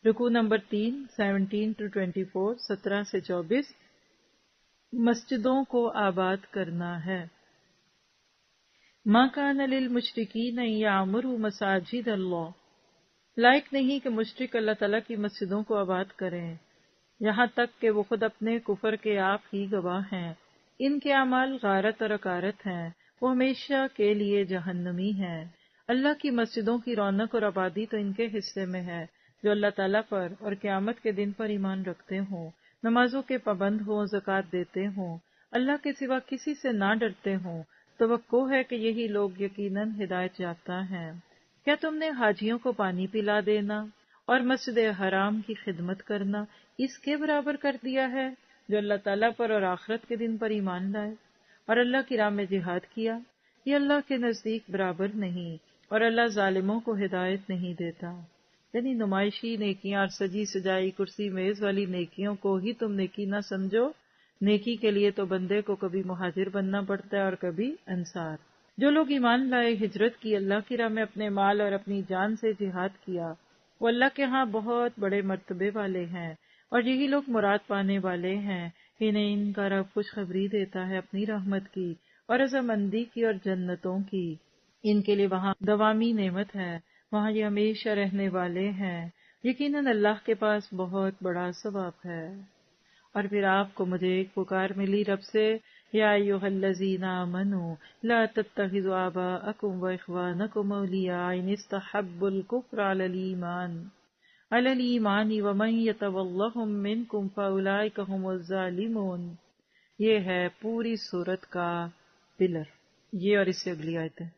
رکوع نمبر 3 17-24 17 سے 24 مسجدوں کو آباد کرنا ہے۔ ما کان للمشرکین ان یعمروا مساجد اللہ، لائق نہیں کہ مشرک اللہ تعالیٰ کی مسجدوں کو آباد کریں، یہاں تک کہ وہ خود اپنے کفر کے آپ ہی گواہ ہیں۔ ان کے اعمال غارت اور اکارت ہیں، وہ ہمیشہ کے لیے جہنمی ہیں۔ اللہ کی مسجدوں کی رونق اور آبادی تو ان کے حصے میں ہے جو اللہ تعالیٰ پر اور قیامت کے دن پر ایمان رکھتے ہوں، نمازوں کے پابند ہوں، زکوٰۃ دیتے ہوں، اللہ کے سوا کسی سے نہ ڈرتے ہوں۔ توقع ہے کہ یہی لوگ یقیناً ہدایت یافتہ ہیں۔ کیا تم نے حاجیوں کو پانی پلا دینا اور مسجد حرام کی خدمت کرنا اس کے برابر کر دیا ہے جو اللہ تعالیٰ پر اور آخرت کے دن پر ایمان لائے اور اللہ کی راہ میں جہاد کیا؟ یہ اللہ کے نزدیک برابر نہیں، اور اللہ ظالموں کو ہدایت نہیں دیتا۔ یعنی نمائشی نیکیاں اور سجی سجائی کرسی میز والی نیکیوں کو ہی تم نیکی نہ سمجھو۔ نیکی کے لیے تو بندے کو کبھی مہاجر بننا پڑتا ہے اور کبھی انصار۔ جو لوگ ایمان لائے، ہجرت کی، اللہ کی راہ میں اپنے مال اور اپنی جان سے جہاد کیا، وہ اللہ کے ہاں بہت بڑے مرتبے والے ہیں، اور یہی لوگ مراد پانے والے ہیں۔ انہیں ان کا رب خوشخبری دیتا ہے اپنی رحمت کی اور رضامندی کی اور جنتوں کی۔ ان کے لیے وہاں دوامی نعمت ہے، وہاں یہ ہمیشہ رہنے والے ہیں۔ یقیناً اللہ کے پاس بہت بڑا ثواب ہے۔ اور پھر آپ کو مجھے ایک پکار ملی رب سے، یا ایھا الذین آمنوا لا تتخذوا آباءکم واخوانکم اولیاء ان استحبوا الکفر علی الایمان ومن یتولہم منکم فاولئک ھم الظالمون۔ یہ ہے پوری سورت کا پلر، یہ اور اس سے اگلی آیت ہے۔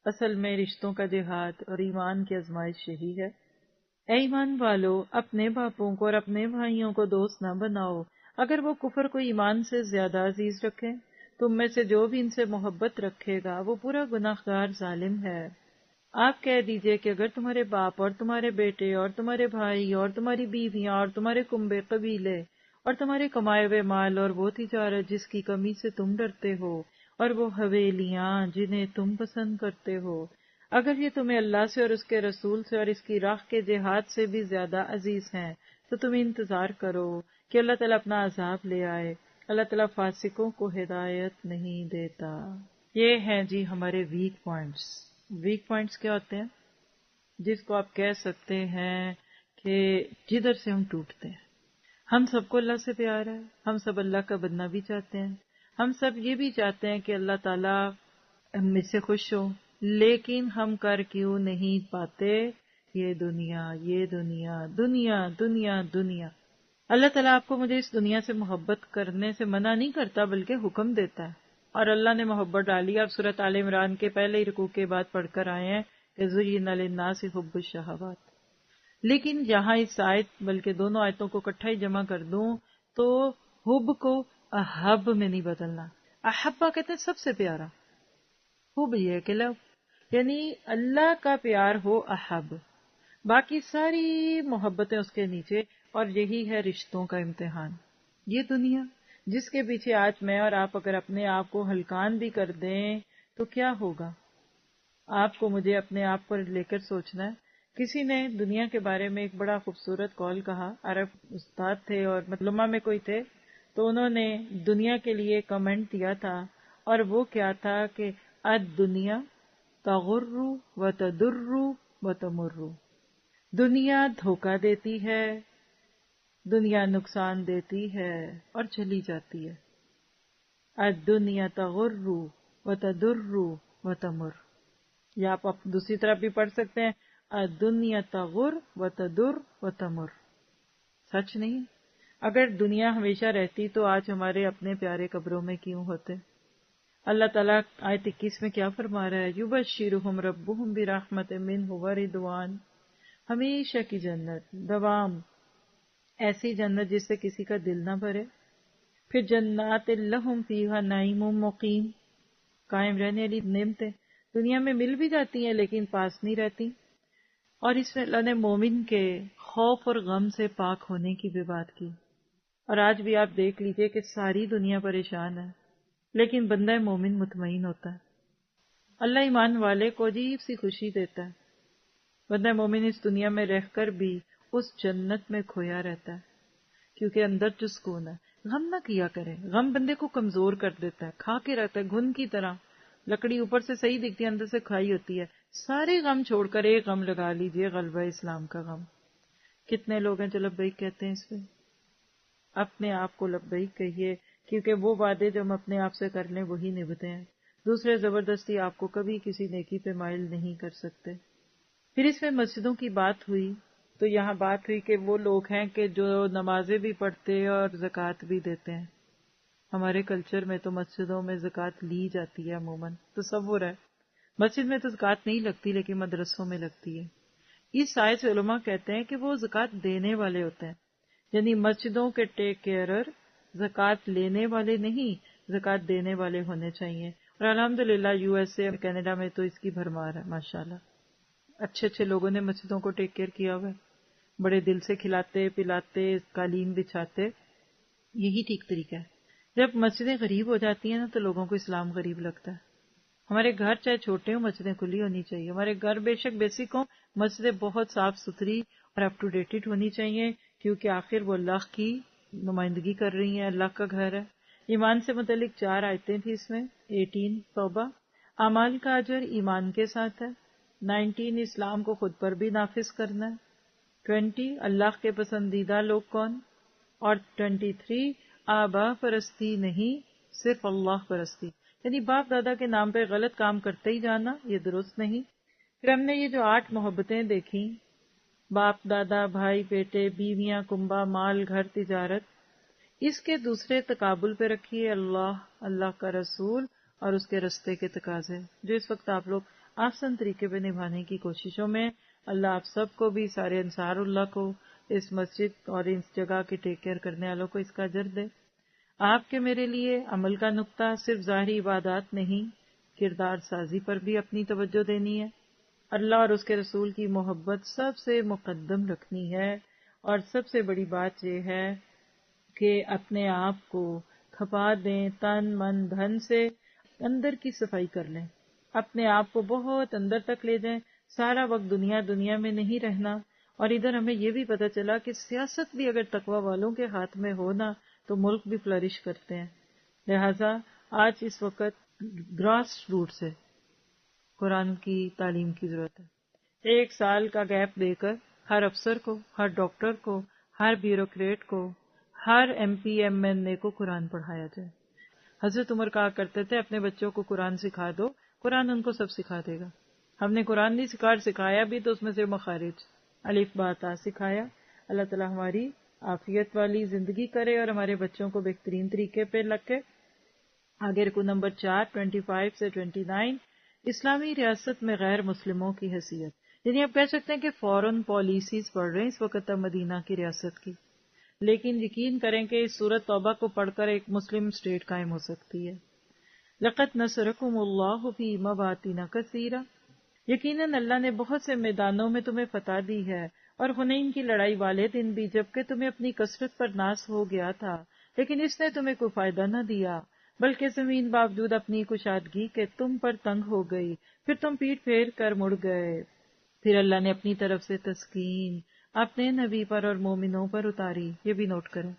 اصل میں رشتوں کا جہاد اور ایمان کی آزمائش یہی ہے۔ اے ایمان والو، اپنے باپوں کو اور اپنے بھائیوں کو دوست نہ بناؤ اگر وہ کفر کو ایمان سے زیادہ عزیز رکھیں۔ تم میں سے جو بھی ان سے محبت رکھے گا وہ پورا گناہگار ظالم ہے۔ آپ کہہ دیجئے کہ اگر تمہارے باپ اور تمہارے بیٹے اور تمہارے بھائی اور تمہاری بیویاں اور تمہارے کنبے قبیلے اور تمہارے کمائے ہوئے مال اور وہ تجارت جس کی کمی سے تم ڈرتے ہو اور وہ حویلیاں جنہیں تم پسند کرتے ہو، اگر یہ تمہیں اللہ سے اور اس کے رسول سے اور اس کی راہ کے جہاد سے بھی زیادہ عزیز ہیں تو تم انتظار کرو کہ اللہ تعالیٰ اپنا عذاب لے آئے۔ اللہ تعالیٰ فاسقوں کو ہدایت نہیں دیتا۔ یہ ہیں جی ہمارے ویک پوائنٹس۔ ویک پوائنٹس کیا ہوتے ہیں؟ جس کو آپ کہہ سکتے ہیں کہ جدھر سے ہم ٹوٹتے ہیں۔ ہم سب کو اللہ سے پیار ہے، ہم سب اللہ کا بننا بھی چاہتے ہیں، ہم سب یہ بھی چاہتے ہیں کہ اللہ تعالیٰ مجھ سے خوش ہو، لیکن ہم کر کیوں نہیں پاتے؟ یہ دنیا، یہ دنیا، دنیا، دنیا، دنیا۔ اللہ تعالیٰ آپ کو مجھے اس دنیا سے محبت کرنے سے منع نہیں کرتا بلکہ حکم دیتا ہے، اور اللہ نے محبت ڈالی۔ آپ سورۃ آل عمران کے پہلے ہی رکوع کے بعد پڑھ کر آئے ہیں کہ زُیِّنَ لِلنَّاسِ حُبُّ الشَّہَوَاتِ۔ لیکن جہاں اس آیت بلکہ دونوں آیتوں کو اکٹھا ہی جمع کر دوں تو حب کو احب میں نہیں بدلنا۔ احبہ کہتے ہیں سب سے پیارا، حب یہ ہے کہ لو، یعنی اللہ کا پیار ہو احب، باقی ساری محبتیں اس کے نیچے، اور یہی ہے رشتوں کا امتحان۔ یہ دنیا جس کے پیچھے آج میں اور آپ اگر اپنے آپ کو ہلکان بھی کر دیں تو کیا ہوگا؟ آپ کو مجھے اپنے آپ پر لے کر سوچنا ہے۔ کسی نے دنیا کے بارے میں ایک بڑا خوبصورت قول کہا، عرب استاد تھے اور مطلمہ میں کوئی تھے، تو انہوں نے دنیا کے لیے کمنٹ دیا تھا، اور وہ کیا تھا کہ الدنیا تغر و تضر و تمر۔ دنیا دھوکہ دیتی ہے، دنیا نقصان دیتی ہے اور چلی جاتی ہے۔ الدنیا تغر و تضر و تمر، یا آپ دوسری طرف بھی پڑھ سکتے ہیں الدنیا تغر و تضر و تمر۔ سچ نہیں؟ اگر دنیا ہمیشہ رہتی تو آج ہمارے اپنے پیارے قبروں میں کیوں ہوتے؟ اللہ تعالیٰ آیت 21 میں کیا فرما رہا ہے؟ یبشرہم ربہم برحمت منہ ورضوان، ہمیشہ کی جنت، دوام، ایسی جنت جس سے کسی کا دل نہ بھرے۔ پھر جنات لہم فیہا نعیم مقیم، قائم رہنے والی نعمتیں دنیا میں مل بھی جاتی ہیں لیکن پاس نہیں رہتی۔ اور اس میں اللہ نے مومن کے خوف اور غم سے پاک ہونے کی بھی بات کی۔ اور آج بھی آپ دیکھ لیجئے کہ ساری دنیا پریشان ہے لیکن بندہ مومن مطمئن ہوتا ہے۔ اللہ ایمان والے کو عجیب سی خوشی دیتا ہے۔ بندہ مومن اس دنیا میں رہ کر بھی اس جنت میں کھویا رہتا ہے، کیونکہ اندر جو سکون ہے۔ غم نہ کیا کرے، غم بندے کو کمزور کر دیتا ہے، کھا کے رہتا ہے گھن کی طرح، لکڑی اوپر سے صحیح دکھتی ہے اندر سے کھائی ہوتی ہے۔ سارے غم چھوڑ کر ایک غم لگا لیجئے، غلبہ اسلام کا غم۔ کتنے لوگ ہیں جو لبیک کہتے ہیں اس پہ؟ اپنے آپ کو لبیک کہیے، کیونکہ وہ وعدے جو ہم اپنے آپ سے کر لیں وہی نبھتے ہیں، دوسرے زبردستی آپ کو کبھی کسی نیکی پہ مائل نہیں کر سکتے۔ پھر اس میں مسجدوں کی بات ہوئی، تو یہاں بات ہوئی کہ وہ لوگ ہیں کہ جو نمازیں بھی پڑھتے اور زکوٰۃ بھی دیتے ہیں۔ ہمارے کلچر میں تو مسجدوں میں زکوٰۃ لی جاتی ہے عموماً، تصور ہے مسجد میں تو زکوٰۃ نہیں لگتی لیکن مدرسوں میں لگتی ہے۔ اس آیت سے علماء کہتے ہیں کہ وہ زکوٰۃ دینے والے ہوتے ہیں، یعنی مسجدوں کے ٹیک کیئرر زکوٰۃ لینے والے نہیں، زکوٰۃ دینے والے ہونے چاہیے۔ اور الحمدللہ یو ایس اے اور کینیڈا میں تو اس کی بھرمار ہے ماشاءاللہ، اچھے اچھے لوگوں نے مسجدوں کو ٹیک کیئر کیا ہوا ہے، بڑے دل سے کھلاتے پلاتے قالین بچھاتے، یہی ٹھیک طریقہ ہے۔ جب مسجدیں غریب ہو جاتی ہیں نا تو لوگوں کو اسلام غریب لگتا ہے۔ ہمارے گھر چاہے چھوٹے ہوں مسجدیں کھلی ہونی چاہیے، ہمارے گھر بے شک بیسک ہوں، مسجدیں بہت صاف ستھری اور اپ ٹو ڈیٹڈ ہونی چاہیے، کیونکہ آخر وہ اللہ کی نمائندگی کر رہی ہیں، اللہ کا گھر ہے۔ ایمان سے متعلق 4 آیتیں تھیں اس میں، 18 توبہ، اعمال کا اجر ایمان کے ساتھ ہے، 19 اسلام کو خود پر بھی نافذ کرنا ہے، 20 اللہ کے پسندیدہ لوگ کون، اور 23 آبا پرستی نہیں صرف اللہ پرستی، یعنی باپ دادا کے نام پہ غلط کام کرتے ہی جانا، یہ درست نہیں۔ پھر ہم نے یہ جو 8 محبتیں دیکھیں، باپ دادا بھائی بیٹے بیویاں کنبہ مال گھر تجارت، اس کے دوسرے تقابل پہ رکھیے اللہ، اللہ کا رسول اور اس کے رستے کے تقاضے، جو اس وقت آپ لوگ آسان طریقے پہ نبھانے کی کوششوں میں۔ اللہ آپ سب کو بھی، سارے انصار اللہ کو، اس مسجد اور اس جگہ کے ٹیک کیئر کرنے والوں کو اس کا اجر دے۔ آپ کے میرے لیے عمل کا نقطہ صرف ظاہری عبادات نہیں، کردار سازی پر بھی اپنی توجہ دینی ہے، اللہ اور اس کے رسول کی محبت سب سے مقدم رکھنی ہے، اور سب سے بڑی بات یہ ہے کہ اپنے آپ کو کھپا دیں، تن من دھن سے اندر کی صفائی کر لیں، اپنے آپ کو بہت اندر تک لے جائیں، سارا وقت دنیا میں نہیں رہنا۔ اور ادھر ہمیں یہ بھی پتہ چلا کہ سیاست بھی اگر تقوی والوں کے ہاتھ میں ہو نا تو ملک بھی فلرش کرتے ہیں، لہذا آج اس وقت گراس روٹ سے قرآن کی تعلیم کی ضرورت ہے۔ 1 سال کا گیپ دے کر ہر افسر کو، ہر ڈاکٹر کو، ہر بیوروکریٹ کو، ہر ایم پی ایم این اے کو قرآن پڑھایا جائے۔ حضرت عمر کہا کرتے تھے اپنے بچوں کو قرآن سکھا دو، قرآن ان کو سب سکھا دے گا۔ ہم نے قرآن نہیں سکھایا بھی تو اس میں سے مخارج الف با تا سکھایا۔ اللہ تعالیٰ ہماری عافیت والی زندگی کرے اور ہمارے بچوں کو بہترین طریقے پہ رکھے۔ آگے رکو نمبر 4 25 سے 29، اسلامی ریاست میں غیر مسلموں کی حیثیت، یعنی آپ کہہ سکتے ہیں کہ فورن پالیسیز پڑھ رہے ہیں اس وقت مدینہ کی ریاست کی، لیکن یقین کریں کہ اس سورۃ توبہ کو پڑھ کر ایک مسلم اسٹیٹ قائم ہو سکتی ہے۔ لقد نصرکم اللہ فی مواطن کثیرہ، یقیناً اللہ نے بہت سے میدانوں میں تمہیں فتح دی ہے، اور حنین کی لڑائی والے دن بھی جبکہ تمہیں اپنی کثرت پر ناز ہو گیا تھا، لیکن اس نے تمہیں کوئی فائدہ نہ دیا، بلکہ زمین باوجود اپنی کشادگی کے تم پر تنگ ہو گئی، پھر تم پیٹ پھیر کر مڑ گئے۔ پھر اللہ نے اپنی طرف سے تسکین اپنے نبی پر اور مومنوں پر اتاری، یہ بھی نوٹ کریں،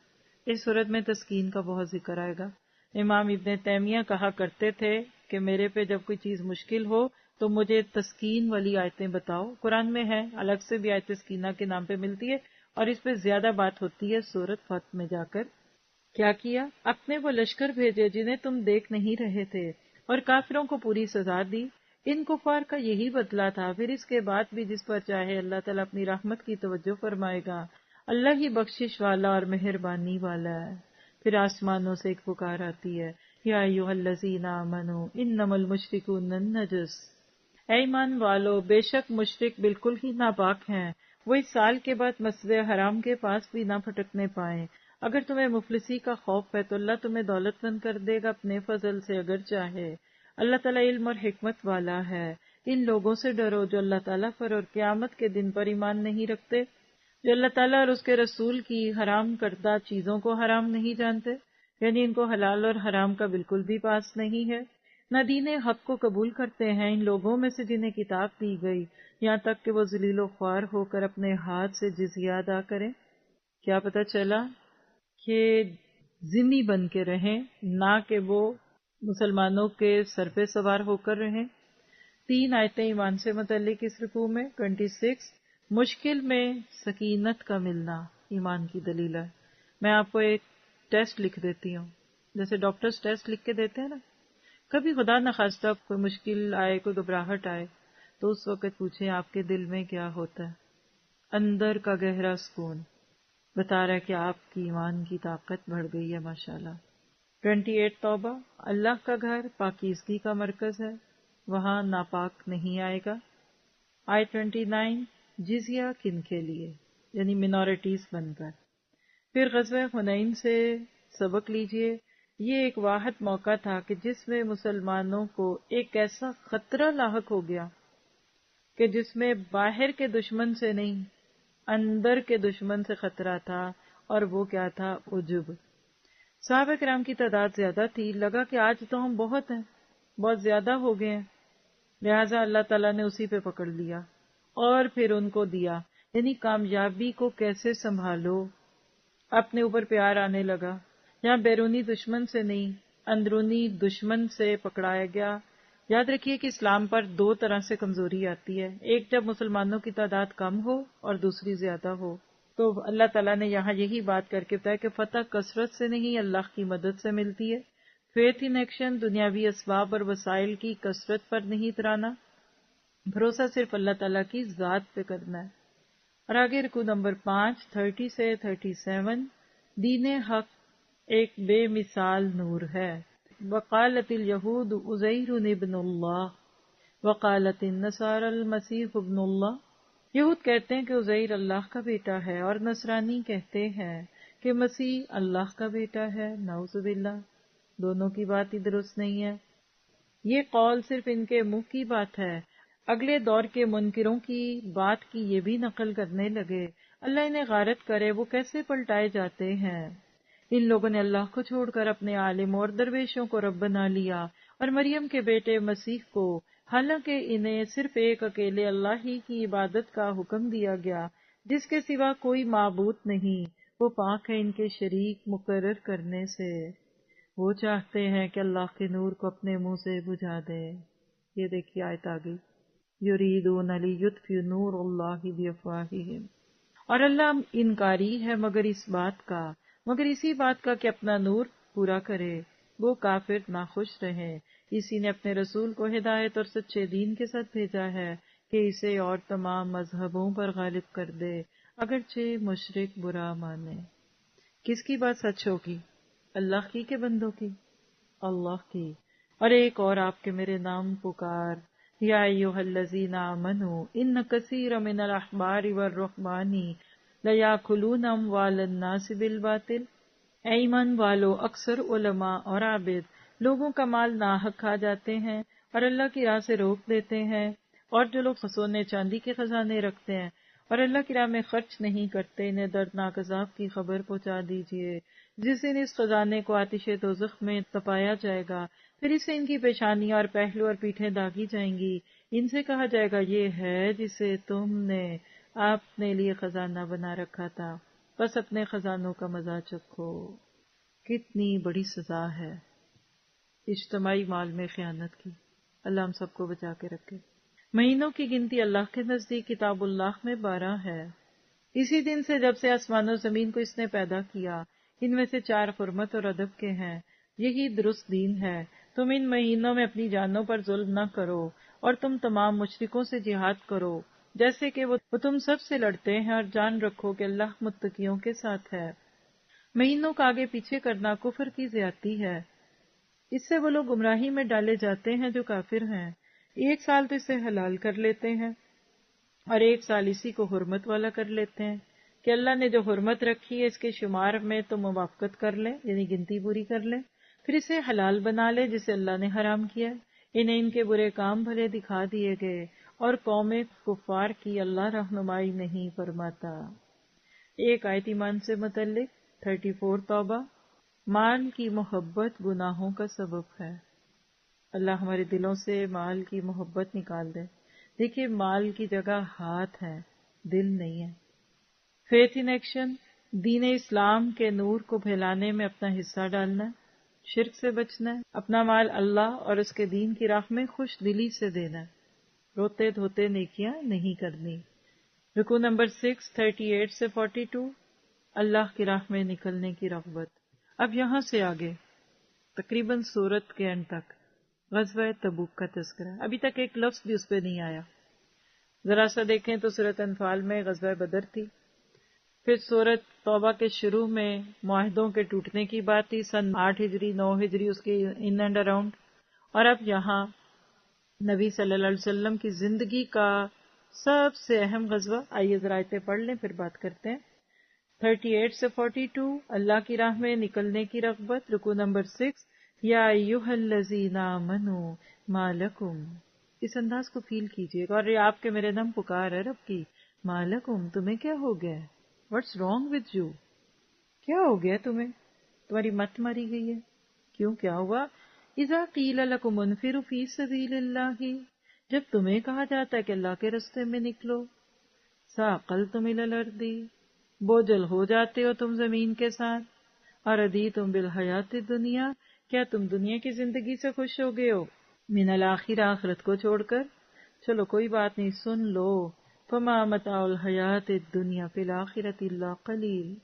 اس صورت میں تسکین کا بہت ذکر آئے گا۔ امام ابن تیمیہ کہا کرتے تھے کہ میرے پہ جب کوئی چیز مشکل ہو تو مجھے تسکین والی آیتیں بتاؤ، قرآن میں ہے، الگ سے بھی آیت تسکینہ کے نام پہ ملتی ہے، اور اس پہ زیادہ بات ہوتی ہے سورۃ فتح میں جا کر۔ کیا کیا؟ اپنے وہ لشکر بھیجے جنہیں تم دیکھ نہیں رہے تھے، اور کافروں کو پوری سزا دی، ان کفار کا یہی بدلہ تھا۔ پھر اس کے بعد بھی جس پر چاہے اللہ تعالیٰ اپنی رحمت کی توجہ فرمائے گا، اللہ ہی بخشش والا اور مہربانی والا ہے۔ پھر آسمانوں سے ایک پکار آتی ہے، یا ایھا الذین آمنوا انما المشرکون نجس، اے ایمان والو، بے شک مشرک بالکل ہی ناپاک ہیں، وہ اس سال کے بعد مسجد حرام کے پاس بھی نہ پھٹکنے پائیں۔ اگر تمہیں مفلسی کا خوف ہے تو اللہ تمہیں دولت مند کر دے گا اپنے فضل سے اگر چاہے۔ اللہ تعالیٰ علم اور حکمت والا ہے۔ ان لوگوں سے ڈرو جو اللہ تعالیٰ پر اور قیامت کے دن پر ایمان نہیں رکھتے، جو اللہ تعالیٰ اور اس کے رسول کی حرام کردہ چیزوں کو حرام نہیں جانتے، یعنی ان کو حلال اور حرام کا بالکل بھی پاس نہیں ہے۔ نہ دین حق کو قبول کرتے ہیں ان لوگوں میں سے جنہیں کتاب دی گئی، یہاں تک کہ وہ ذلیل و خوار ہو کر اپنے ہاتھ سے جزیہ ادا کریں۔ کیا پتہ چلا کہ ذمہ بن کے رہیں، نہ کہ وہ مسلمانوں کے سر پہ سوار ہو کر رہیں۔ 3 آیتیں ایمان سے متعلق اس رکوع میں۔ 26 مشکل میں سکینت کا ملنا ایمان کی دلیل ہے۔ میں آپ کو ایک ٹیسٹ لکھ دیتی ہوں، جیسے ڈاکٹرز ٹیسٹ لکھ کے دیتے ہیں نا۔ کبھی خدا نخواستہ کوئی مشکل آئے، کوئی گھبراہٹ آئے، تو اس وقت پوچھیں آپ کے دل میں کیا ہوتا ہے۔ اندر کا گہرا سکون بتا رہا ہے کہ آپ کی ایمان کی طاقت بڑھ گئی ہے ماشاءاللہ۔ 28 توبہ، اللہ کا گھر پاکیزگی کا مرکز ہے، وہاں ناپاک نہیں آئے گا۔ آیت 29 جزیہ کن کے لیے، یعنی منورٹیز بن کر۔ پھر غزوہ حنین سے سبق لیجئے۔ یہ ایک واحد موقع تھا کہ جس میں مسلمانوں کو ایک ایسا خطرہ لاحق ہو گیا کہ جس میں باہر کے دشمن سے نہیں، اندر کے دشمن سے خطرہ تھا، اور وہ کیا تھا؟ عجب۔ صحابہ کرام کی تعداد زیادہ تھی، لگا کہ آج تو ہم بہت ہیں، بہت زیادہ ہو گئے ہیں، لہٰذا اللہ تعالیٰ نے اسی پہ پکڑ لیا اور پھر ان کو دیا، یعنی کامیابی کو کیسے سنبھالو۔ اپنے اوپر پیار آنے لگا، یہاں بیرونی دشمن سے نہیں، اندرونی دشمن سے پکڑایا گیا۔ یاد رکھیے کہ اسلام پر 2 طرح سے کمزوری آتی ہے، ایک جب مسلمانوں کی تعداد کم ہو اور دوسری زیادہ ہو۔ تو اللہ تعالیٰ نے یہاں یہی بات کر کے بتایا کہ فتح کثرت سے نہیں، اللہ کی مدد سے ملتی ہے۔ فیتھ ان ایکشن، دنیاوی اسباب اور وسائل کی کثرت پر نہیں اترانا، بھروسہ صرف اللہ تعالیٰ کی ذات پہ کرنا ہے۔ اور آگے رکوع نمبر 5 30 سے 37 دین حق ایک بے مثال نور ہے۔ وقالت الیہود عزیر ابن اللہ وقالت النصارى المسیح ابن اللہ۔ یہود کہتے ہیں کہ عزیر اللہ کا بیٹا ہے، اور نصرانی کہتے ہیں کہ مسیح اللہ کا بیٹا ہے۔ نعوذ باللہ، دونوں کی بات ہی درست نہیں ہے۔ یہ قول صرف ان کے منہ کی بات ہے، اگلے دور کے منکروں کی بات کی یہ بھی نقل کرنے لگے۔ اللہ انہیں غارت کرے، وہ کیسے پلٹائے جاتے ہیں۔ ان لوگوں نے اللہ کو چھوڑ کر اپنے عالم اور درویشوں کو رب بنا لیا، اور مریم کے بیٹے مسیح کو، حالانکہ انہیں صرف ایک اکیلے اللہ ہی کی عبادت کا حکم دیا گیا، جس کے سوا کوئی معبود نہیں، وہ پاک ہے ان کے شریک مقرر کرنے سے۔ وہ چاہتے ہیں کہ اللہ کے نور کو اپنے منہ سے بجھا دے۔ یہ دیکھیے آیت آ گئی، یریدون لیطفئوا نور اللہ بافواہہم۔ اور اللہ انکاری ہے مگر اسی بات کا کہ اپنا نور پورا کرے۔ وہ کافر ناخوش رہیں، اسی نے اپنے رسول کو ہدایت اور سچے دین کے ساتھ بھیجا ہے کہ اسے اور تمام مذہبوں پر غالب کر دے، اگرچہ مشرک برا مانے۔ کس کی بات سچ ہوگی؟ اللہ کی کہ بندوں کی؟ اللہ کی۔ اور ایک اور آپ کے میرے نام پکار، یا ایھا الذین آمنوا ان کثیر من الاحبار والرہبان لیاکلون اموال الناس بالباطل۔ اے ایمان والو، اکثر علماء اور عابد لوگوں کا مال ناحق کھا جاتے ہیں اور اللہ کی راہ سے روک دیتے ہیں، اور جو لوگ سونے چاندی کے خزانے رکھتے ہیں اور اللہ کی راہ میں خرچ نہیں کرتے، انہیں دردناک عذاب کی خبر پہنچا دیجیے، جس دن اس خزانے کو آتش دوزخ میں تپایا جائے گا، پھر اس سے ان کی پیشانیاں اور پہلو اور پیٹھیں داغی جائیں گی، ان سے کہا جائے گا یہ ہے جسے تم نے اپنے لیے خزانہ بنا رکھا تھا، بس اپنے خزانوں کا مزہ چکھو۔ کتنی بڑی سزا ہے اجتماعی مال میں خیانت کی۔ اللہ ہم سب کو بچا کے رکھے۔ مہینوں کی گنتی اللہ کے نزدیک کتاب اللہ میں 12 ہے۔ اسی دن سے جب سے آسمان و زمین کو اس نے پیدا کیا، ان میں سے 4 حرمت اور ادب کے ہیں، یہی درست دین ہے۔ تم ان مہینوں میں اپنی جانوں پر ظلم نہ کرو، اور تم تمام مشرکوں سے جہاد کرو، جیسے کہ وہ تم سب سے لڑتے ہیں، اور جان رکھو کہ اللہ متقیوں کے ساتھ ہے۔ مہینوں کا آگے پیچھے کرنا کفر کی زیادتی ہے، اس سے وہ لوگ گمراہی میں ڈالے جاتے ہیں جو کافر ہیں۔ 1 سال تو اسے حلال کر لیتے ہیں، اور 1 سال اسی کو حرمت والا کر لیتے ہیں، کہ اللہ نے جو حرمت رکھی ہے اس کے شمار میں تو موافقت کر لیں، یعنی گنتی پوری کر لیں، پھر اسے حلال بنا لے جسے اللہ نے حرام کیا۔ انہیں ان کے برے کام بھلے دکھا دیے گئے، اور قوم کفار کی اللہ رہنمائی نہیں فرماتا۔ ایک آیت ایمان سے متعلق 34 توبہ، مال کی محبت گناہوں کا سبب ہے۔ اللہ ہمارے دلوں سے مال کی محبت نکال دے. دیکھیے مال کی جگہ ہاتھ ہے، دل نہیں ہے. فیتھ ان ایکشن، دین اسلام کے نور کو پھیلانے میں اپنا حصہ ڈالنا ہے، شرک سے بچنا ہے، اپنا مال اللہ اور اس کے دین کی راہ میں خوش دلی سے دینا ہے، روتے دھوتے نیکیاں نہیں کرنی. رکوع نمبر 6 38 سے 42، اللہ کی راہ میں نکلنے کی رغبت. اب یہاں سے آگے تقریباً سورت کے اینڈ تک غزوہ تبوک کا تذکرہ. ابھی تک ایک لفظ بھی اس پہ نہیں آیا. ذرا سا دیکھیں تو سورت انفال میں غزوہ بدر تھی، پھر سورت توبہ کے شروع میں معاہدوں کے ٹوٹنے کی بات تھی، سن 8 ہجری 9 ہجری اس کے ان اینڈ اراؤنڈ. اور اب یہاں نبی صلی اللہ علیہ وسلم کی زندگی کا سب سے اہم غزوہ. آئیے ذرا آیتیں پڑھ لیں پھر بات کرتے ہیں. 38 سے 42، اللہ کی راہ میں نکلنے کی رغبت. رکوع نمبر 6، یا ایھا الذین آمنوا ما لکم. اس انداز کو فیل کیجئے گا، اور یہ آپ کے میرے نام پکار ہے رب کی. ما لکم، تمہیں کیا ہو گیا ہے؟ What's wrong with you? کیا ہو گیا تمہیں؟ تمہاری مت ماری گئی ہے؟ کیوں، کیا ہوا؟ اذا قیل لکم انفروا فی سبیل اللہ، جب تمہیں کہا جاتا ہے کہ اللہ کے رستے میں نکلو. ثاقلتم الی الارض، بوجھل ہو جاتے ہو تم زمین کے ساتھ. اردیتم بالحیات الدنیا، کیا تم دنیا کی زندگی سے خوش ہو گئے ہو من الآخرہ، آخرت کو چھوڑ کر؟ چلو کوئی بات نہیں، سن لو. فما متاع الحیات الدنیا فی الآخرۃ الا قلیل،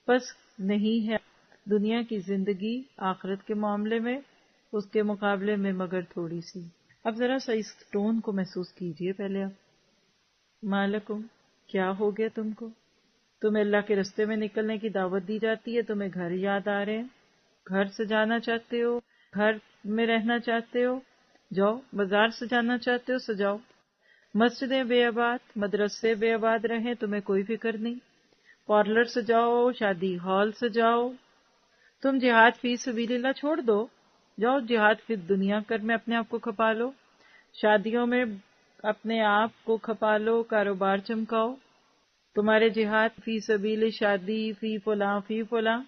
بس نہیں ہے دنیا کی زندگی آخرت کے معاملے میں اس کے مقابلے میں مگر تھوڑی سی. اب ذرا سا اس ٹون کو محسوس کیجئے پہلے آپ. مالکم، کیا ہو گیا تم کو؟ تمہیں اللہ کے رستے میں نکلنے کی دعوت دی جاتی ہے، تمہیں گھر یاد آ رہے ہیں، گھر سجانا چاہتے ہو، گھر میں رہنا چاہتے ہو، جاؤ. بازار سجانا چاہتے ہو، سجاؤ. مسجدیں بے آباد، مدرسے بے آباد رہیں، تمہیں کوئی فکر نہیں. پارلر سجاؤ، شادی ہال سجاؤ. تم جہاد فی سبیل اللہ چھوڑ دو، جاؤ جہاد فی دنیا کر میں اپنے آپ کو کھپا لو، شادیوں میں اپنے آپ کو کھپا لو، کاروبار چمکاؤ. تمہارے جہاد فی سبیل شادی فی فلاں فی فلاں.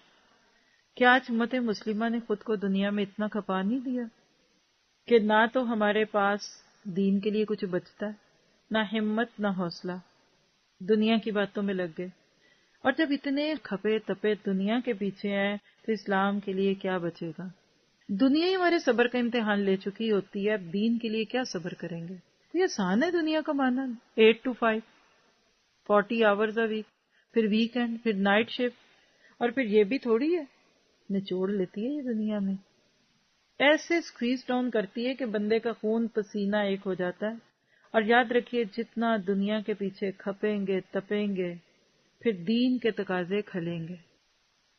کیا آج امت مسلمہ نے خود کو دنیا میں اتنا کھپا نہیں دیا کہ نہ تو ہمارے پاس دین کے لیے کچھ بچتا ہے، نہ ہمت نہ حوصلہ، دنیا کی باتوں میں لگ گئے. اور جب اتنے کھپے تپے دنیا کے پیچھے ہیں تو اسلام کے لیے کیا بچے گا؟ دنیا ہی ہمارے صبر کا امتحان لے چکی ہوتی ہے، اب دین کے لیے کیا صبر کریں گے؟ یہ آسان ہے دنیا کا مانا، 8 to 5، 40 hours a week، پھر ویکینڈ، پھر نائٹ شفٹ، اور پھر یہ بھی تھوڑی ہے، نچوڑ لیتی ہے یہ دنیا میں، ایسے سکویز ڈاؤن کرتی ہے کہ بندے کا خون پسینہ ایک ہو جاتا ہے. اور یاد رکھیے جتنا دنیا کے پیچھے کھپیں گے تپیں گے، پھر دین کے تقاضے کھلیں گے.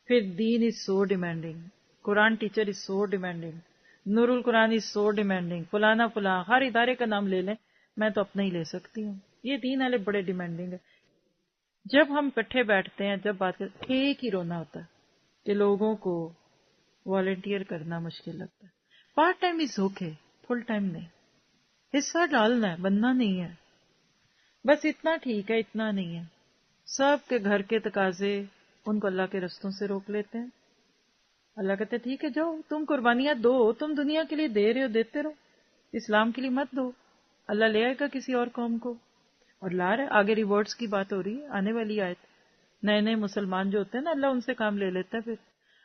پھر دین is so demanding, Quran teacher is so demanding, Noor al-Quran is so demanding, فلانا فلاں، ہر ادارے کا نام لے لیں، میں تو اپنا ہی لے سکتی ہوں. یہ دین والے بڑے ڈیمانڈنگ ہے. جب ہم اکٹھے بیٹھتے ہیں، جب بات کرتے ہیں، ایک ہی رونا ہوتا ہے کہ لوگوں کو والنٹیئر کرنا مشکل لگتا ہے. Part time is okay, full time نہیں. حصہ ڈالنا ہے، بننا نہیں ہے. بس اتنا ٹھیک ہے، اتنا نہیں ہے. سب کے گھر کے تقاضے ان کو اللہ کے رستوں سے روک لیتے ہیں. اللہ کہتے ٹھیک ہے جاؤ، تم قربانیاں دو، تم دنیا کے لیے دے رہے ہو، دیتے رہو، اسلام کے لیے مت دو. اللہ لے آئے گا کسی اور قوم کو، اور لا رہے. آگے ریوارڈز کی بات ہو رہی ہے، آنے والی آیت. نئے نئے مسلمان جو ہوتے ہیں نا، اللہ ان سے کام لے لیتا ہے. پھر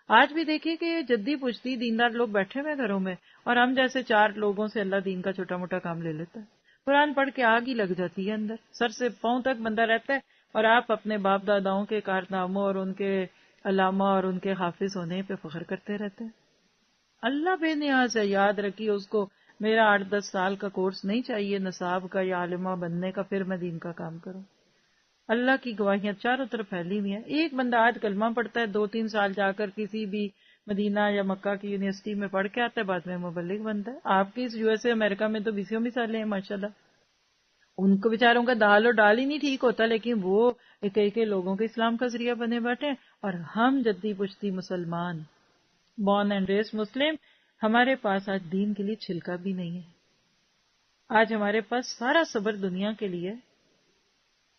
آج بھی دیکھیے کہ جدی پوچھتی دیندار لوگ بیٹھے ہوئے گھروں میں، اور ہم جیسے 4 لوگوں سے اللہ دین کا چھوٹا موٹا کام لے لیتا ہے. قرآن پڑھ کے آگ ہی لگ جاتی ہے اندر، سر سے پاؤں تک بندہ رہتا ہے، اور آپ اپنے باپ داداؤں کے کارناموں اور ان کے علامہ اور ان کے حافظ ہونے پہ فخر کرتے رہتے ہیں. اللہ بے نیاز ہے، یاد رکھیے اس کو. میرا 8-10 سال کا کورس نہیں چاہیے نصاب کا یا عالمہ بننے کا، پھر میں دین کا کام کروں. اللہ کی گواہیاں چاروں طرف پھیلی ہوئی ہیں. ایک بندہ آج کلمہ پڑھتا ہے، 2-3 سال جا کر کسی بھی مدینہ یا مکہ کی یونیورسٹی میں پڑھ کے آتا ہے، بعد میں مبلغ بنتا ہے. آپ کی اس USA امریکہ میں تو 20 مثالیں ہیں ماشاءاللہ. ان کو بیچاروں کا دال اور ڈال ہی نہیں ٹھیک ہوتا، لیکن وہ ایک لوگوں کے اسلام کا ذریعہ بنے بیٹھے. اور ہم جدی پشتی مسلمان، بورن اینڈ ریس مسلم، ہمارے پاس آج دین کے لیے چھلکا بھی نہیں ہے. آج ہمارے پاس سارا صبر دنیا کے لیے.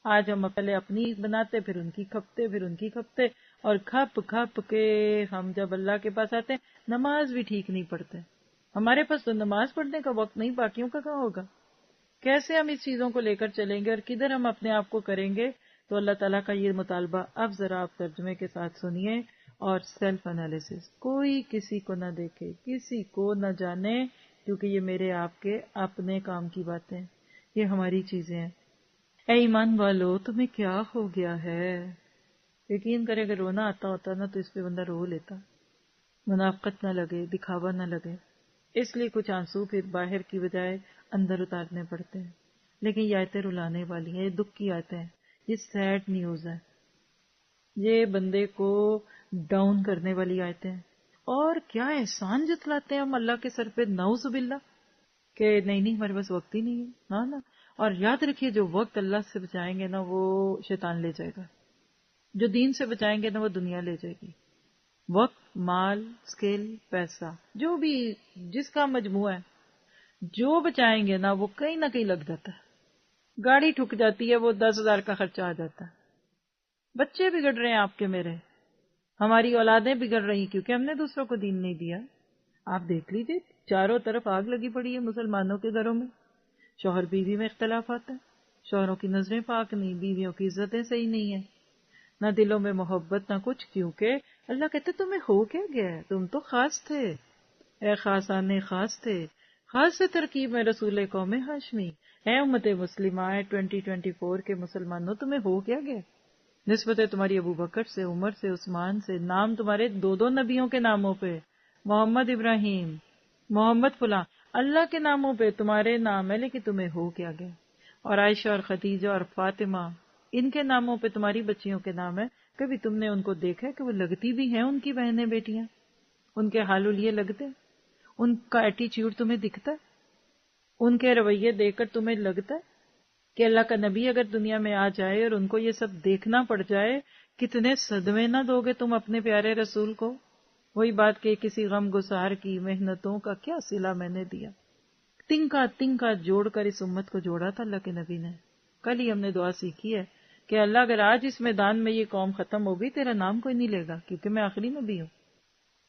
آج ہم پہلے اپنی بناتے، پھر ان کی کھپتے، پھر ان کی کھپتے، اور کھپ کھپ کے ہم جب اللہ کے پاس آتے ہیں نماز بھی ٹھیک نہیں پڑھتے. ہمارے پاس تو نماز پڑھنے کا وقت نہیں، باقیوں کا کہاں ہوگا؟ کیسے ہم اس چیزوں کو لے کر چلیں گے اور کدھر ہم اپنے آپ کو کریں گے؟ تو اللہ تعالیٰ کا یہ مطالبہ اب ذرا آپ ترجمے کے ساتھ سنیے اور سیلف انالیسس. کوئی کسی کو نہ دیکھے، کسی کو نہ جانے، کیونکہ یہ میرے آپ کے اپنے کام کی باتیں، یہ ہماری چیزیں ہیں. اے ایمان والو، تمہیں کیا ہو گیا ہے؟ یقین کرے اگر رونا آتا ہوتا نا تو اس پہ بندہ رو لیتا، منافقت نہ لگے، دکھاوا نہ لگے. اس لیے کچھ آنسو پھر باہر کی بجائے اندر اتارنے پڑتے ہیں. لیکن یہ آیتیں رلانے والی ہیں، یہ دکھ کی آیتیں ہیں، یہ سیڈ نیوز ہے، یہ بندے کو ڈاؤن کرنے والی آیتیں ہیں. اور کیا احسان جتلاتے ہیں ہم اللہ کے سر پہ، نعوذ باللہ، کہ نہیں ہمارے پاس وقت ہی نہیں ہے. ہاں نا. اور یاد رکھیے جو وقت اللہ سے بچائیں گے نا وہ شیطان لے جائے گا، جو دین سے بچائیں گے نا وہ دنیا لے جائے گی. وقت، مال، اسکل، پیسہ، جو بھی جس کا مجموعہ ہے، جو بچائیں گے نا وہ کہیں نہ کہیں لگ جاتا ہے. گاڑی ٹھک جاتی ہے، وہ 10,000 کا خرچہ آ جاتا ہے. بچے بگڑ رہے ہیں آپ کے میرے، ہماری اولادیں بگڑ رہی کیونکہ ہم نے دوسروں کو دین نہیں دیا. آپ دیکھ لیجئے، چاروں طرف آگ لگی پڑی ہے مسلمانوں کے گھروں میں. شوہر بیوی میں اختلاف آتا ہے، شوہروں کی نظریں پاک نہیں، بیویوں کی عزتیں صحیح نہیں ہیں، نہ دلوں میں محبت نہ کچھ. کیونکہ اللہ کہتے تمہیں ہو کیا گیا ہے؟ تم تو خاص تھے، اے خاصان خاص تھے، خاص سے ترکیب میں رسول قوم ہاشمی. اے امت مسلمہ، اے 2024 کے مسلمانوں، تمہیں ہو کیا گیا؟ نسبت ہے تمہاری ابو بکر سے، عمر سے، عثمان سے، نام تمہارے دو نبیوں کے ناموں پہ، محمد ابراہیم، محمد فلاں، اللہ کے ناموں پہ تمہارے نام ہے، لیکن تمہیں ہو کیا گیا؟ اور عائشہ اور خدیجہ اور فاطمہ، ان کے ناموں پہ تمہاری بچیوں کے نام ہے. کبھی تم نے ان کو دیکھا کہ وہ لگتی بھی ہیں ان کی بہنیں بیٹیاں؟ ان کے حال لیے لگتے، ان کا ایٹیچیوڈ تمہیں دکھتا ہے، ان کے رویے دیکھ کر تمہیں لگتا ہے کہ اللہ کا نبی اگر دنیا میں آ جائے اور ان کو یہ سب دیکھنا پڑ جائے، کتنے صدمے نہ دو گے تم اپنے پیارے رسول کو؟ وہی بات کہ کسی غم گسار کی محنتوں کا کیا صلہ میں نے دیا. تنکا جوڑ کر اس امت کو جوڑا تھا اللہ کے نبی نے. کل ہی ہم نے دعا سیکھی ہے کہ اللہ اگر آج اس میدان میں یہ قوم ختم ہوگی، تیرا نام کوئی نہیں لے گا، کیونکہ میں آخری نبی ہوں.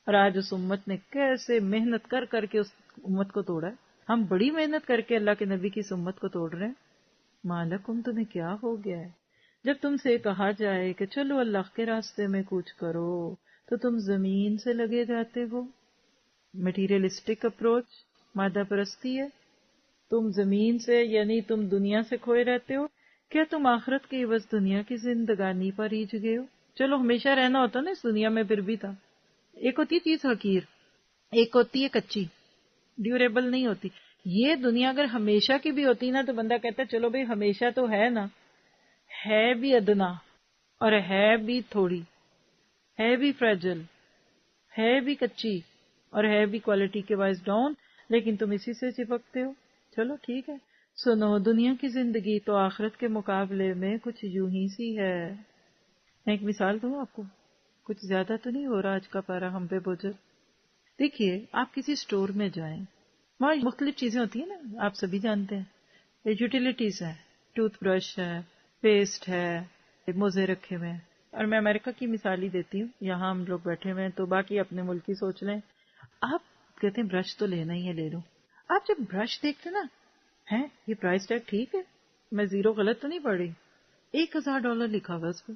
اور آج اس امت نے کیسے محنت کر کر کے اس امت کو توڑا ہے. ہم بڑی محنت کر کے اللہ کے نبی کی اس امت کو توڑ رہے ہیں. مالکم، تمہیں کیا ہو گیا ہے؟ جب تم سے کہا جائے کہ چلو اللہ کے راستے میں کچھ کرو تو تم زمین سے لگے جاتے ہو. مٹیریلسٹک اپروچ، مادہ پرستی ہے. تم زمین سے یعنی تم دنیا سے کھوئے رہتے ہو. کیا تم آخرت کے عوض دنیا کی زندگانی پر ریجھ گئے ہو؟ چلو ہمیشہ رہنا ہوتا نا اس دنیا میں، پھر بھی تھا. ایک ہوتی ہے چیز حقیر، ایک ہوتی ہے کچی، ڈیوریبل نہیں ہوتی. یہ دنیا اگر ہمیشہ کی بھی ہوتی نا تو بندہ کہتا ہے چلو بھئی ہمیشہ تو ہے نا، ہے بھی ادنا اور ہے بھی تھوڑی، ہے بھی فریجل، ہے بھی کچی اور ہے بھی کوالٹی کے وائز ڈاؤن، لیکن تم اسی سے چپکتے ہو. چلو ٹھیک ہے، سنو، دنیا کی زندگی تو آخرت کے مقابلے میں کچھ یوں ہی سی ہے. میں ایک مثال دوں آپ کو، کچھ زیادہ تو نہیں ہو رہا آج کا پارا ہم پہ بوجھل. دیکھیے، آپ کسی سٹور میں جائیں، وہاں مختلف چیزیں ہوتی ہیں نا، آپ سبھی جانتے ہیں. یوٹیلیٹیز ہیں، ٹوتھ برش ہے، پیسٹ ہے، موزے رکھے ہوئے ہیں. اور میں امریکہ کی مثال ہی دیتی ہوں، یہاں ہم لوگ بیٹھے ہوئے ہیں تو باقی اپنے ملک کی سوچ لیں. آپ کہتے ہیں برش تو لینا ہی ہے، لے لو. آپ جب برش دیکھتے نا، ہیں یہ پرائس ٹیگ ٹھیک ہے، میں زیرو غلط تو نہیں پڑھ رہی، $1,000 لکھا ہوا اس پہ.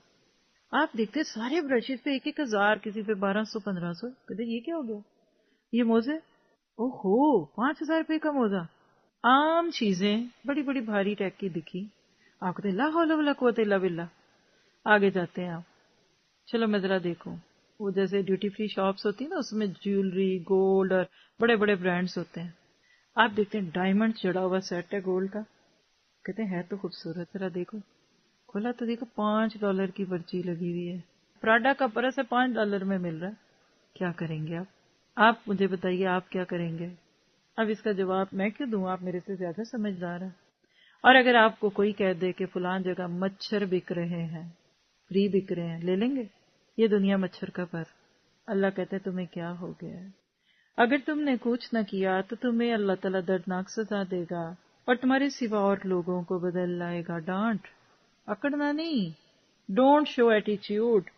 آپ دیکھتے سارے برشز پہ 1,000، کسی پہ 1,200 1,500. کہتے یہ کیا ہو گیا؟ یہ موزے، او ہو، $5,000 کا موزہ. عام چیزیں بڑی بڑی بھاری ٹیگ کی دکھی، آپ کہتے لا حول ولا قوت الا باللہ. آگے جاتے ہیں آپ، چلو میں ذرا دیکھوں، وہ جیسے ڈیوٹی فری شاپس ہوتی ہیں نا، اس میں جیولری، گولڈ اور بڑے بڑے برانڈز ہوتے ہیں. آپ دیکھتے ہیں ڈائمنڈ چڑھا ہوا سیٹ ہے گولڈ کا، کہتے ہیں ہے تو خوبصورت، ذرا دیکھو. کھولا تو دیکھو $5 کی پرچی لگی ہوئی ہے. پراڈا کا پرس ہے $5 میں مل رہا ہے. کیا کریں گے آپ مجھے بتائیے، آپ کیا کریں گے؟ اب اس کا جواب میں کیوں دوں، آپ میرے سے زیادہ سمجھدار ہیں. اور اگر آپ کو کوئی کہہ دے کہ فلان جگہ مچھر بک رہے ہیں، فری بک رہے ہیں، لے لیں گے؟ یہ دنیا مچھر کا پر. اللہ کہتے تمہیں کیا ہو گیا ہے؟ اگر تم نے کچھ نہ کیا تو تمہیں اللہ تعالیٰ دردناک سزا دے گا اور تمہارے سوا اور لوگوں کو بدل لائے گا. ڈانٹ، اکڑنا نہیں، ڈونٹ شو ایٹیچیوڈ.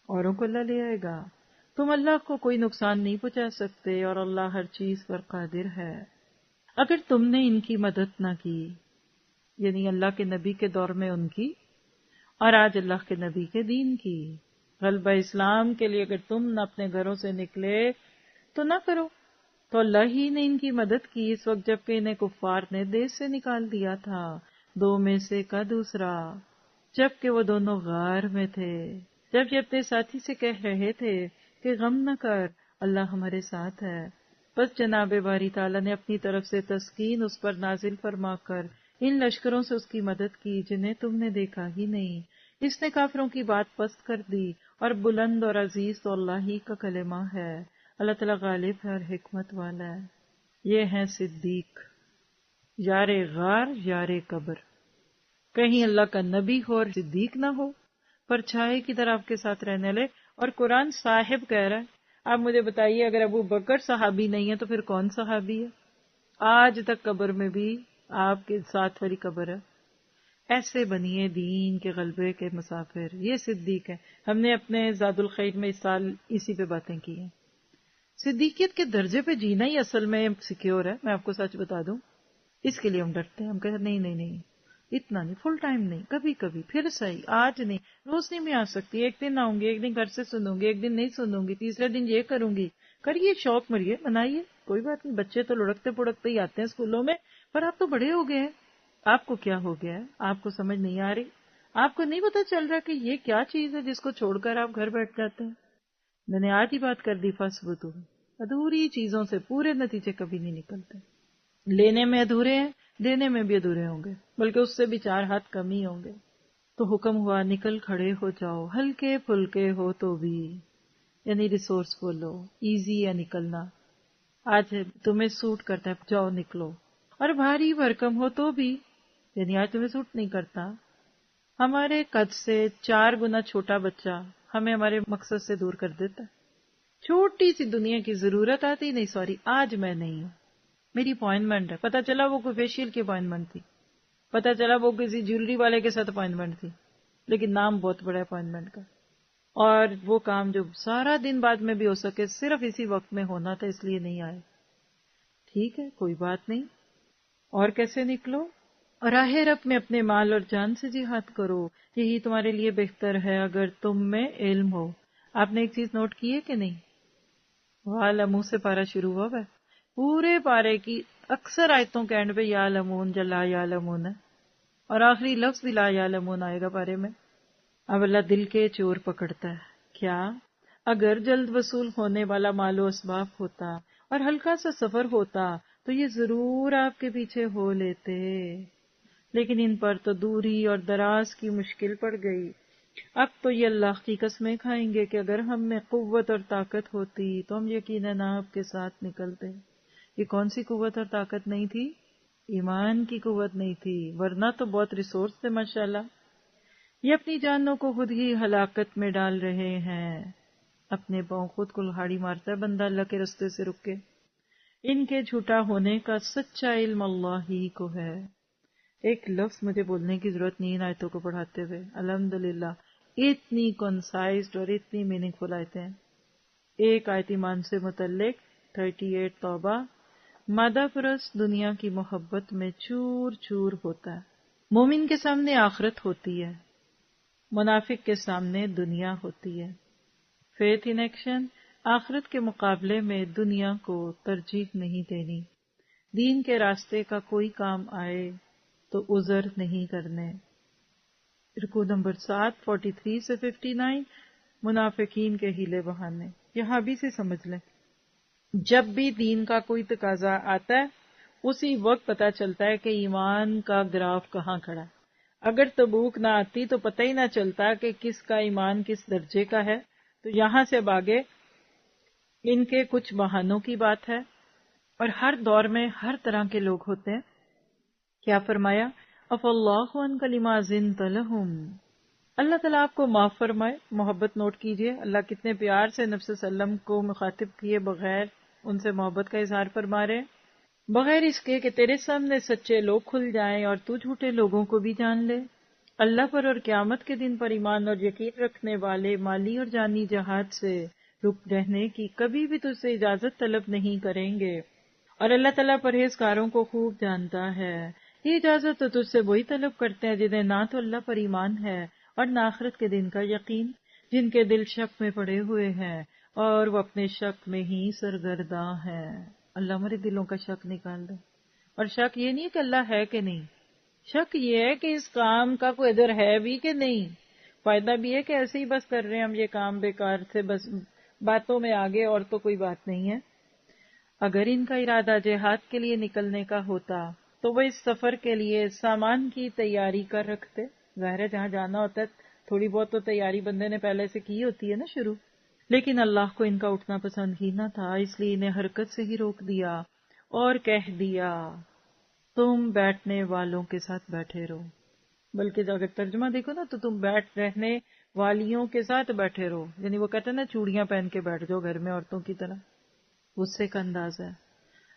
اوروں کو اللہ لے آئے گا. تم اللہ کو کوئی نقصان نہیں پہنچا سکتے اور اللہ ہر چیز پر قادر ہے۔ اگر تم نے ان کی مدد نہ کی، یعنی اللہ کے نبی کے دور میں ان کی، اور آج اللہ کے نبی کے دین کی، غلبہ اسلام کے لیے اگر تم نہ اپنے گھروں سے نکلے تو نہ کرو، تو اللہ ہی نے ان کی مدد کی اس وقت جب کہ انہیں کفار نے دیش سے نکال دیا تھا، دو میں سے کا دوسرا، جب کہ وہ دونوں غار میں تھے، جب یہ اپنے ساتھی سے کہہ رہے تھے کہ غم نہ کر، اللہ ہمارے ساتھ ہے۔ بس جناب باری تعالیٰ نے اپنی طرف سے تسکین اس پر نازل فرما کر ان لشکروں سے اس کی مدد کی جنہیں تم نے دیکھا ہی نہیں۔ اس نے کافروں کی بات پست کر دی، اور بلند اور عزیز تو اللہ ہی کا کلمہ ہے۔ اللہ تعالیٰ غالب ہے اور حکمت والا ہے۔ یہ ہیں صدیق، یار غار یار قبر۔ کہیں اللہ کا نبی ہو اور صدیق نہ ہو، پرچھائی کی طرح آپ کے ساتھ رہنے والے، اور قرآن صاحب کہہ رہا ہے۔ آپ مجھے بتائیے اگر ابو بکر صحابی نہیں ہے تو پھر کون صحابی ہے؟ آج تک قبر میں بھی آپ کے ساتھ والی قبر ہے۔ ایسے بنیے دین کے غلبے کے مسافر، یہ صدیق ہے۔ ہم نے اپنے زاد الخیر میں اس سال اسی پہ باتیں کی ہیں۔ صدیقیت کے درجے پہ جینا ہی اصل میں سیکیور ہے، میں آپ کو سچ بتا دوں۔ اس کے لیے ہم ڈرتے ہیں، ہم کہتے ہیں نہیں نہیں نہیں، اتنا نہیں، فل ٹائم نہیں، کبھی کبھی، پھر صحیح، آج نہیں، روز نہیں میں آ سکتی، ایک دن آؤں گی، ایک دن گھر سے سنوں گی، ایک دن نہیں سنوں گی، تیسرے دن یہ کروں گی۔ کریے، شوق مریے، منائیے، کوئی بات نہیں۔ بچے تو لڑکتے پڑکتے ہی آتے ہیں اسکولوں میں، پر آپ تو بڑے ہو گئے ہیں۔ آپ کو کیا ہو گیا ہے؟ آپ کو سمجھ نہیں آ رہی؟ آپ کو نہیں پتا چل رہا کہ یہ کیا چیز ہے جس کو چھوڑ کر آپ گھر بیٹھ جاتے ہیں؟ میں نے آج ہی بات کر دی، فَاثْبُتُوا۔ ادھوری چیزوں سے پورے نتیجے کبھی نہیں نکلتے۔ لینے میں ادھورے ہیں، دینے میں بھی ادھورے ہوں گے، بلکہ اس سے بھی 4 ہاتھ کم ہی ہوں گے۔ تو حکم ہوا نکل کھڑے ہو جاؤ، ہلکے پھلکے ہو تو بھی، یعنی ریسورسفل ہو، ایزی ہے نکلنا، آج تمہیں سوٹ کرتا ہے، جاؤ نکلو۔ اور بھاری بھرکم ہو تو بھی، یعنی آج تمہیں سوٹ نہیں کرتا۔ ہمارے قد سے 4 گنا چھوٹا بچہ ہمیں ہمارے مقصد سے دور کر دیتا ہے۔ چھوٹی سی دنیا کی ضرورت آتی، نہیں سوری آج میں نہیں ہوں، میری اپائنٹمنٹ ہے، پتا چلا وہ کوئی فیشیل کی اپائنٹمنٹ تھی، پتا چلا وہ کسی جیولری والے کے ساتھ اپائنٹمنٹ تھی، لیکن نام بہت بڑا اپائنٹمنٹ کا، اور وہ کام جو سارا دن بعد میں بھی ہو سکے صرف اسی وقت میں ہونا تھا، اس لیے نہیں آئے۔ ٹھیک ہے، کوئی بات نہیں۔ اور کیسے نکلو؟ راہ رب میں اپنے مال اور جان سے جہاد کرو، یہی تمہارے لیے بہتر ہے اگر تم میں علم ہو۔ آپ نے ایک چیز نوٹ کی ہے کہ نہیں؟ وَعَلَمُوا سے پارا شروع ہوا ہے، پورے پارے کی اکثر آیتوں کے اینڈ پہ یعلمون یا لا یعلمون ہے، اور آخری لفظ بھی لا یعلمون آئے گا پارے میں۔ اب اللہ دل کے چور پکڑتا ہے۔ کیا؟ اگر جلد وصول ہونے والا مال و اسباب ہوتا اور ہلکا سا سفر ہوتا تو یہ ضرور آپ کے پیچھے ہو لیتے، لیکن ان پر تو دوری اور دراز کی مشکل پڑ گئی۔ اب تو یہ اللہ کی قسمیں کھائیں گے کہ اگر ہم میں قوت اور طاقت ہوتی تو ہم یقیناً آپ کے ساتھ نکلتے۔ یہ کون سی قوت اور طاقت نہیں تھی؟ ایمان کی قوت نہیں تھی، ورنہ تو بہت ریسورس تھے ماشاءاللہ۔ یہ اپنی جانوں کو خود ہی ہلاکت میں ڈال رہے ہیں، اپنے پاؤں خود کلہاڑی مارتا ہے بندہ اللہ کے رستے سے رک کے۔ ان کے جھوٹا ہونے کا سچا علم اللہ ہی کو ہے۔ ایک لفظ مجھے بولنے کی ضرورت نہیں ان آیتوں کو پڑھاتے ہوئے، الحمدللہ اتنی کنسائزڈ اور اتنی میننگ فل آیتیں ہیں۔ ایک آیت ایمان سے متعلق 38 توبہ، مادہ پرست دنیا کی محبت میں چور چور ہوتا ہے۔ مومن کے سامنے آخرت ہوتی ہے، منافق کے سامنے دنیا ہوتی ہے۔ فیتھ ان ایکشن، آخرت کے مقابلے میں دنیا کو ترجیح نہیں دینی۔ دین کے راستے کا کوئی کام آئے تو عذر نہیں کرنے۔ رکوع نمبر 7 43 سے 59، منافقین کے ہیلے بہانے۔ یہاں بھی سے سمجھ لیں، جب بھی دین کا کوئی تقاضا آتا ہے اسی وقت پتہ چلتا ہے کہ ایمان کا گراف کہاں کھڑا ہے۔ اگر تبوک نہ آتی تو پتہ ہی نہ چلتا کہ کس کا ایمان کس درجے کا ہے۔ تو یہاں سے باگے ان کے کچھ بہانوں کی بات ہے، اور ہر دور میں ہر طرح کے لوگ ہوتے ہیں۔ کیا فرمایا؟ اف اللہ عنک لما ذنت لہم، اللہ تعالیٰ آپ کو معاف فرمائے۔ محبت نوٹ کیجئے، اللہ کتنے پیار سے نبی صلی اللہ علیہ وسلم کو مخاطب کیے بغیر ان سے محبت کا اظہار فرما رہے ہیں، بغیر اس کے کہ تیرے سامنے سچے لوگ کھل جائیں اور تو جھوٹے لوگوں کو بھی جان لے۔ اللہ پر اور قیامت کے دن پر ایمان اور یقین رکھنے والے مالی اور جانی جہاد سے رک رہنے کی کبھی بھی تجھ سے اجازت طلب نہیں کریں گے، اور اللہ تعالیٰ پرہیزگاروں کو خوب جانتا ہے۔ یہ اجازت تو تجھ سے وہی طلب کرتے ہیں جنہیں نہ تو اللہ پر ایمان ہے اور نہ آخرت کے دن کا یقین، جن کے دل شک میں پڑے ہوئے ہیں اور وہ اپنے شک میں ہی سرگرداں ہیں۔ اللہ ہمارے دلوں کا شک نکال دے۔ اور شک یہ نہیں کہ اللہ ہے کہ نہیں، شک یہ ہے کہ اس کام کا کوئی ادھر ہے بھی کہ نہیں، فائدہ بھی ہے کہ ایسے ہی بس کر رہے ہیں ہم یہ کام بیکار سے، بس باتوں میں آگے اور تو کوئی بات نہیں ہے۔ اگر ان کا ارادہ جہاد کے لیے نکلنے کا ہوتا تو وہ اس سفر کے لیے سامان کی تیاری کر رکھتے۔ ظاہر ہے جہاں جانا ہوتا ہے تھوڑی بہت تو تیاری بندے نے پہلے سے کی ہوتی ہے نا شروع، لیکن اللہ کو ان کا اٹھنا پسند ہی نہ تھا، اس لیے انہیں حرکت سے ہی روک دیا اور کہہ دیا تم بیٹھنے والوں کے ساتھ بیٹھے رہو۔ بلکہ اگر ترجمہ دیکھو نا تو تم بیٹھ رہنے والیوں کے ساتھ بیٹھے رہو، یعنی وہ کہتے ہیں نا چوڑیاں پہن کے بیٹھ جاؤ گھر میں عورتوں کی طرح، غصے کا انداز ہے۔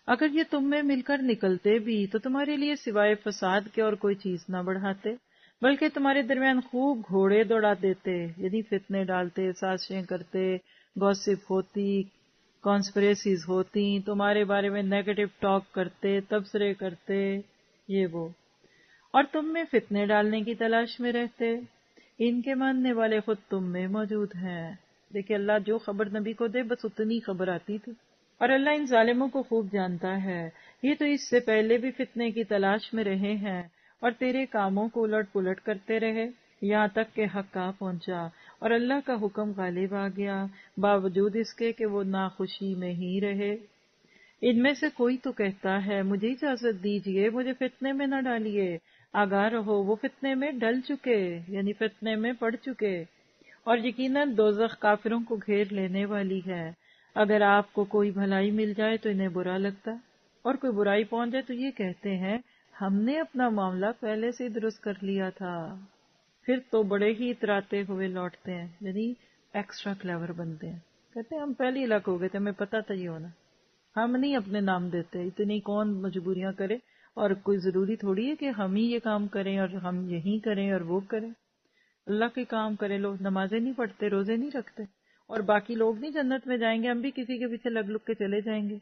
اگر یہ تم میں مل کر نکلتے بھی تو تمہارے لیے سوائے فساد کے اور کوئی چیز نہ بڑھاتے، بلکہ تمہارے درمیان خوب گھوڑے دوڑا دیتے، یعنی فتنے ڈالتے، سازشیں کرتے، گوسپ ہوتی، کانسپریسیز ہوتی، تمہارے بارے میں نیگیٹو ٹاک کرتے، تبصرے کرتے، یہ وہ، اور تم میں فتنے ڈالنے کی تلاش میں رہتے۔ ان کے ماننے والے خود تم میں موجود ہیں۔ دیکھیں اللہ جو خبر نبی کو دے بس اتنی خبر آتی تھی، اور اللہ ان ظالموں کو خوب جانتا ہے، یہ تو اس سے پہلے بھی فتنے کی تلاش میں رہے ہیں اور تیرے کاموں کو الٹ پلٹ کرتے رہے، یہاں تک کہ حق آ پہنچا اور اللہ کا حکم غالب آ گیا، باوجود اس کے کہ وہ ناخوشی میں ہی رہے۔ ان میں سے کوئی تو کہتا ہے مجھے اجازت دیجئے، مجھے فتنے میں نہ ڈالیے، آگاہ رہو وہ فتنے میں ڈل چکے، یعنی فتنے میں پڑ چکے، اور یقیناً دوزخ کافروں کو گھیر لینے والی ہے۔ اگر آپ کو کوئی بھلائی مل جائے تو انہیں برا لگتا، اور کوئی برائی پہنچ جائے تو یہ کہتے ہیں ہم نے اپنا معاملہ پہلے سے ہی درست کر لیا تھا، پھر تو بڑے ہی اتراتے ہوئے لوٹتے ہیں، یعنی ایکسٹرا کلیور بنتے ہیں، کہتے ہیں ہم پہلے ہی لاکھ ہو گئے تھے، ہمیں پتہ تھا یہ ہونا، ہم نہیں اپنے نام دیتے، اتنی کون مجبوریاں کرے، اور کوئی ضروری تھوڑی ہے کہ ہم ہی یہ کام کریں اور ہم یہی کریں اور وہ کریں، اللہ کے کام کرے، لوگ نمازیں نہیں پڑھتے، روزے نہیں رکھتے، اور باقی لوگ نہیں جنت میں جائیں گے، ہم بھی کسی کے پیچھے لگ لگ کے چلے جائیں گے۔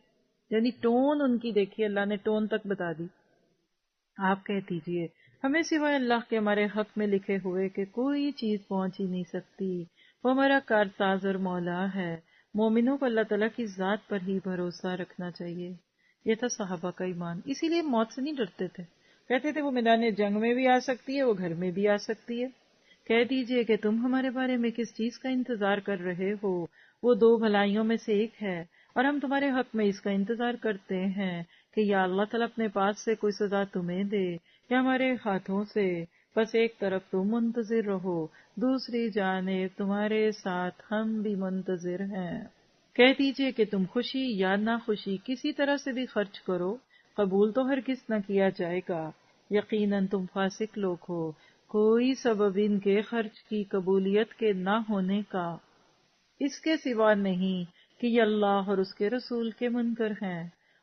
یعنی ٹون ان کی دیکھیے، اللہ نے ٹون تک بتا دی۔ آپ کہہ دیجئے ہمیں سوائے اللہ کے ہمارے حق میں لکھے ہوئے کہ کوئی چیز پہنچ ہی نہیں سکتی، وہ ہمارا کارساز اور مولا ہے۔ مومنوں کو اللہ تعالیٰ کی ذات پر ہی بھروسہ رکھنا چاہیے۔ یہ تھا صحابہ کا ایمان، اسی لیے موت سے نہیں ڈرتے تھے، کہتے تھے وہ میدان جنگ میں بھی آ سکتی ہے، وہ گھر میں بھی آ سکتی ہے۔ کہہ دیجئے کہ تم ہمارے بارے میں کس چیز کا انتظار کر رہے ہو، وہ دو بھلائیوں میں سے ایک ہے، اور ہم تمہارے حق میں اس کا انتظار کرتے ہیں کہ یا اللہ تعالیٰ اپنے پاس سے کوئی سزا تمہیں دے یا ہمارے ہاتھوں سے، بس ایک طرف تم منتظر رہو، دوسری جانب تمہارے ساتھ ہم بھی منتظر ہیں۔ کہہ دیجئے کہ تم خوشی یا ناخوشی کسی طرح سے بھی خرچ کرو، قبول تو ہرگز نہ کیا جائے گا، یقیناً تم فاسق لوگ ہو، کوئی سبب ان کے خرچ کی قبولیت کے نہ ہونے کا اس کے سوا نہیں کہ یہ اللہ اور اس کے رسول کے منکر ہیں،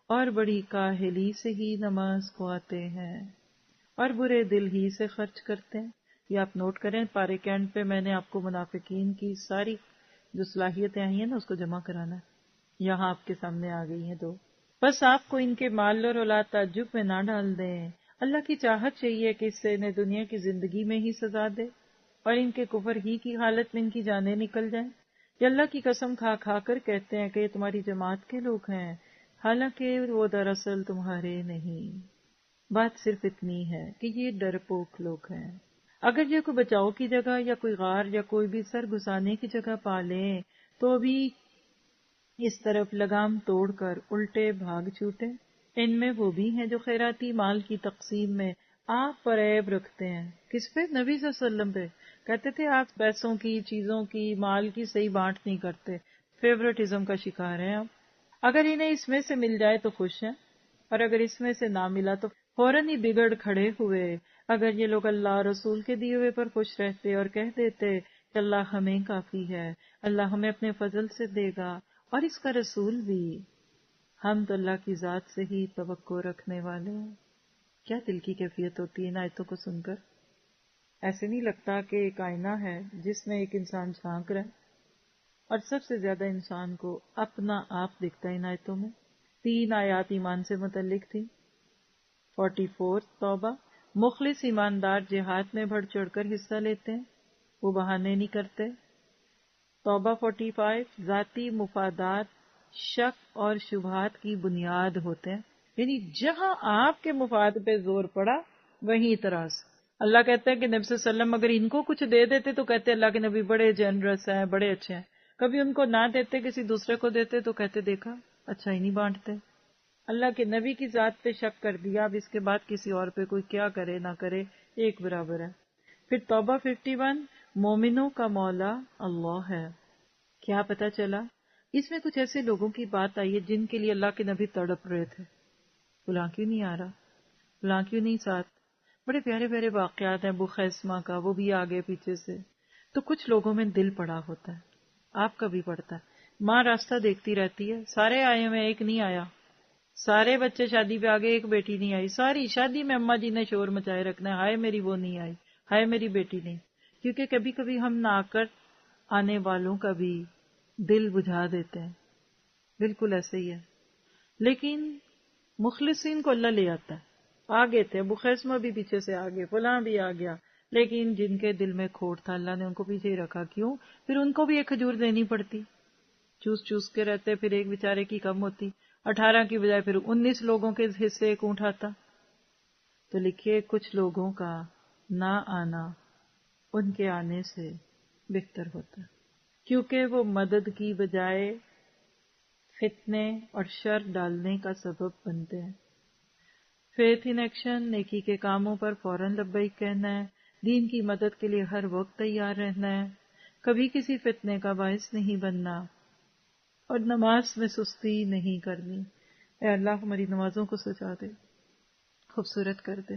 اور بڑی کاہلی سے ہی نماز کو آتے ہیں، اور برے دل ہی سے خرچ کرتے ہیں۔ یہ آپ نوٹ کریں، پارے کینڈ پہ میں نے آپ کو منافقین کی ساری جو صلاحیتیں آئی ہیں نا اس کو جمع کرانا ہے، یہاں آپ کے سامنے آ گئی ہیں دو۔ بس آپ کو ان کے مال اور اولاد تعجب میں نہ ڈال دیں، اللہ کی چاہت چاہیے کہ اس سے انہیں دنیا کی زندگی میں ہی سزا دے اور ان کے کفر ہی کی حالت میں ان کی جانیں نکل جائیں۔ یہ اللہ کی قسم کھا کھا کر کہتے ہیں کہ یہ تمہاری جماعت کے لوگ ہیں، حالانکہ وہ دراصل تمہارے نہیں۔ بات صرف اتنی ہے کہ یہ ڈرپوک لوگ ہیں۔ اگر یہ کوئی بچاؤ کی جگہ یا کوئی غار یا کوئی بھی سر گھسانے کی جگہ پا لیں تو بھی اس طرف لگام توڑ کر الٹے بھاگ چھوٹے۔ ان میں وہ بھی ہیں جو خیراتی مال کی تقسیم میں آپ پر عیب رکھتے ہیں۔ کس پہ؟ نبی صلی اللہ علیہ وسلم پہ۔ کہتے تھے آپ پیسوں کی، چیزوں کی، مال کی صحیح بانٹ نہیں کرتے، فیورٹزم کا شکار ہیں آپ۔ اگر انہیں اس میں سے مل جائے تو خوش ہیں، اور اگر اس میں سے نہ ملا تو فوراً ہی بگڑ کھڑے ہوئے۔ اگر یہ لوگ اللہ اور رسول کے دیے ہوئے پر خوش رہتے اور کہہ دیتے کہ اللہ ہمیں کافی ہے، اللہ ہمیں اپنے فضل سے دے گا اور اس کا رسول بھی، ہم تو اللہ کی ذات سے ہی توقع رکھنے والے ہیں۔ کیا دل کی کیفیت ہوتی ہے ان آیتوں کو سن کر؟ ایسے نہیں لگتا کہ ایک آئینہ ہے جس میں ایک انسان جھانک رہا ہے اور سب سے زیادہ انسان کو اپنا آپ دکھتا ہے ان آیتوں میں۔ 3 آیات ایمان سے متعلق تھی۔ 44 توبہ، مخلص ایماندار جہاد میں بڑھ چڑھ کر حصہ لیتے ہیں، وہ بہانے نہیں کرتے۔ توبہ 45، ذاتی مفادات شک اور شبہات کی بنیاد ہوتے ہیں، یعنی جہاں آپ کے مفاد پہ زور پڑا وہیں اعتراض۔ اللہ کہتا ہے کہ نبی صلی اللہ علیہ وسلم اگر ان کو کچھ دے دیتے تو کہتے اللہ کے نبی بڑے جنرس ہیں، بڑے اچھے ہیں۔ کبھی ان کو نہ دیتے، کسی دوسرے کو دیتے تو کہتے دیکھا اچھا ہی نہیں بانٹتے۔ اللہ کے نبی کی ذات پہ شک کر دیا، اب اس کے بعد کسی اور پہ کوئی کیا کرے نہ کرے ایک برابر ہے۔ پھر توبہ 51، مومنوں کا مولا اللہ ہے۔ کیا پتا چلا؟ اس میں کچھ ایسے لوگوں کی بات آئی ہے جن کے لیے اللہ کے نبی تڑپ رہے تھے، فلاں کیوں نہیں آ رہا، فلاں کیوں نہیں ساتھ۔ بڑے پیارے پیارے واقعات ہیں ابو خیسمہ کا، وہ بھی آگے پیچھے سے۔ تو کچھ لوگوں میں دل پڑا ہوتا ہے، آپ کا بھی پڑتا ہے۔ ماں راستہ دیکھتی رہتی ہے، سارے آئے ہوئے ایک نہیں آیا، سارے بچے شادی پہ آگے ایک بیٹی نہیں آئی، ساری شادی میں اماں جی نے شور مچائے رکھنا ہے، ہائے میری وہ نہیں آئی، ہائے میری بیٹی نہیں۔ کیونکہ کبھی کبھی ہم نہ کر آنے والوں کا بھی دل بجھا دیتے ہیں، بالکل ایسے ہی ہے۔ لیکن مخلصین کو اللہ لے آتا ہے۔ آگے تھے ابو خیسمہ بھی پیچھے سے آگے، فلاں بھی آ گیا، لیکن جن کے دل میں کھوٹ تھا اللہ نے ان کو پیچھے ہی رکھا۔ کیوں؟ پھر ان کو بھی ایک کھجور دینی پڑتی، چوس چوس کے رہتے، پھر ایک بیچارے کی کم ہوتی، 18 کی بجائے پھر 19 لوگوں کے حصے ایک اونٹ آتا۔ تو لکھیے کچھ لوگوں کا نہ آنا ان کے آنے سے بہتر ہوتا ہے، کیونکہ وہ مدد کی بجائے فتنے اور شر ڈالنے کا سبب بنتے ہیں۔ فیتھ ان ایکشن، نیکی کے کاموں پر فوراً لبیک کہنا ہے، دین کی مدد کے لیے ہر وقت تیار رہنا ہے، کبھی کسی فتنے کا باعث نہیں بننا، اور نماز میں سستی نہیں کرنی۔ اے اللہ ہماری نمازوں کو سجا دے، خوبصورت کر دے۔